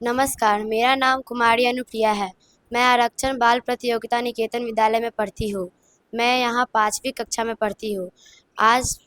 नमस्कार, मेरा नाम कुमारी अनुप्रिया है। मैं आरक्षण बाल प्रतियोगिता निकेतन विद्यालय में पढ़ती हूँ। मैं यहाँ 5वीं कक्षा में पढ़ती हूँ। आज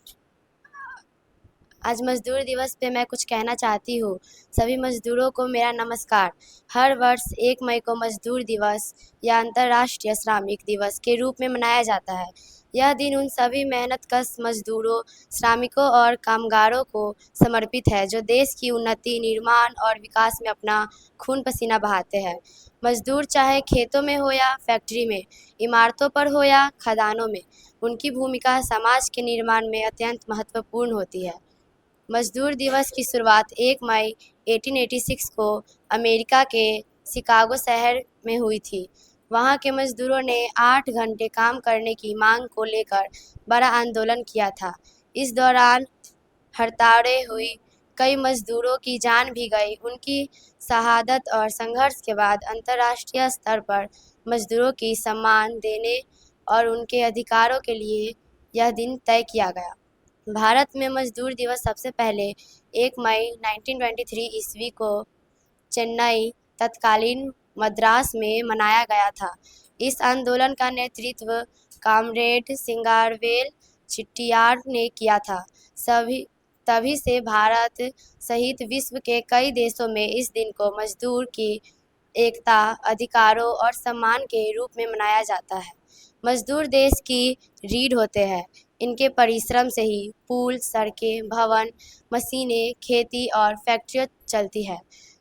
आज मज़दूर दिवस पे मैं कुछ कहना चाहती हूँ। सभी मज़दूरों को मेरा नमस्कार। हर वर्ष 1 मई को मज़दूर दिवस या अंतर्राष्ट्रीय श्रमिक दिवस के रूप में मनाया जाता है। यह दिन उन सभी मेहनतकश मज़दूरों, श्रमिकों और कामगारों को समर्पित है जो देश की उन्नति, निर्माण और विकास में अपना खून पसीना बहाते हैं। मज़दूर चाहे खेतों में हो या फैक्ट्री में, इमारतों पर हो या खदानों में, उनकी भूमिका समाज के निर्माण में अत्यंत महत्वपूर्ण होती है। मज़दूर दिवस की शुरुआत 1 मई 1886 को अमेरिका के शिकागो शहर में हुई थी। वहाँ के मज़दूरों ने 8 घंटे काम करने की मांग को लेकर बड़ा आंदोलन किया था। इस दौरान हड़तालें हुई, कई मज़दूरों की जान भी गई। उनकी शहादत और संघर्ष के बाद अंतर्राष्ट्रीय स्तर पर मज़दूरों की सम्मान देने और उनके अधिकारों के लिए यह दिन तय किया गया। भारत में मज़दूर दिवस सबसे पहले 1 मई 1923 ईस्वी को चेन्नई, तत्कालीन मद्रास में मनाया गया था। इस आंदोलन का नेतृत्व कॉमरेड सिंगारवेल चेट्टियार ने किया था। तभी से भारत सहित विश्व के कई देशों में इस दिन को मज़दूर की एकता, अधिकारों और सम्मान के रूप में मनाया जाता है। मज़दूर देश की रीढ़ होते हैं। इनके परिश्रम से ही पुल, सड़कें, भवन, मशीनें, खेती और फैक्ट्रियाँ चलती है।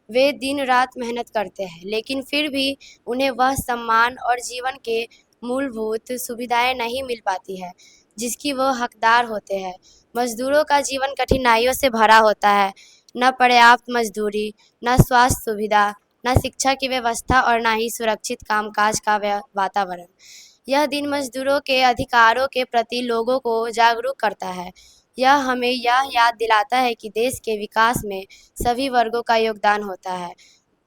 वे दिन रात मेहनत करते हैं, लेकिन फिर भी उन्हें वह सम्मान और जीवन के मूलभूत सुविधाएं नहीं मिल पाती है जिसकी वो हकदार होते हैं। मज़दूरों का जीवन कठिनाइयों से भरा होता है। न पर्याप्त मजदूरी, न स्वास्थ्य सुविधा, न शिक्षा की व्यवस्था और न ही सुरक्षित कामकाज का वातावरण। यह दिन मज़दूरों के अधिकारों के प्रति लोगों को जागरूक करता है। यह हमें यह याद दिलाता है कि देश के विकास में सभी वर्गों का योगदान होता है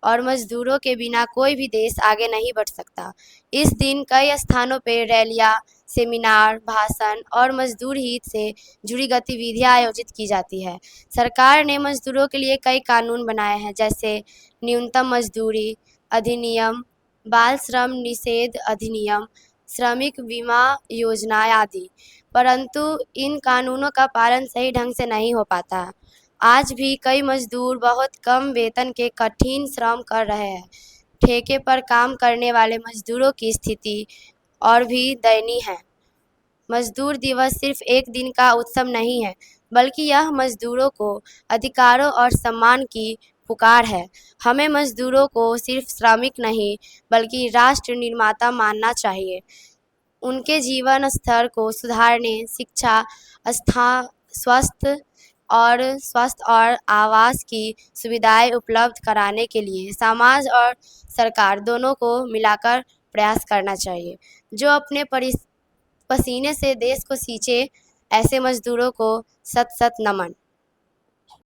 और मज़दूरों के बिना कोई भी देश आगे नहीं बढ़ सकता। इस दिन कई स्थानों पर रैलियाँ, सेमिनार, भाषण और मज़दूर हित से जुड़ी गतिविधियाँ आयोजित की जाती है। सरकार ने मज़दूरों के लिए कई कानून बनाए हैं, जैसे न्यूनतम मज़दूरी अधिनियम, बाल श्रम निषेध अधिनियम, श्रमिक बीमा योजना आदि। परंतु इन कानूनों का पालन सही ढंग से नहीं हो पाता। आज भी कई मज़दूर बहुत कम वेतन के कठिन श्रम कर रहे हैं। ठेके पर काम करने वाले मज़दूरों की स्थिति और भी दयनीय है। मज़दूर दिवस सिर्फ एक दिन का उत्सव नहीं है, बल्कि यह मज़दूरों को अधिकारों और सम्मान की पुकार है। हमें मज़दूरों को सिर्फ श्रमिक नहीं, बल्कि राष्ट्र निर्माता मानना चाहिए। उनके जीवन स्तर को सुधारने, शिक्षा, स्था स्वस्थ और आवास की सुविधाएं उपलब्ध कराने के लिए समाज और सरकार दोनों को मिलाकर प्रयास करना चाहिए। जो अपने पसीने से देश को सींचे, ऐसे मज़दूरों को सत सत नमन।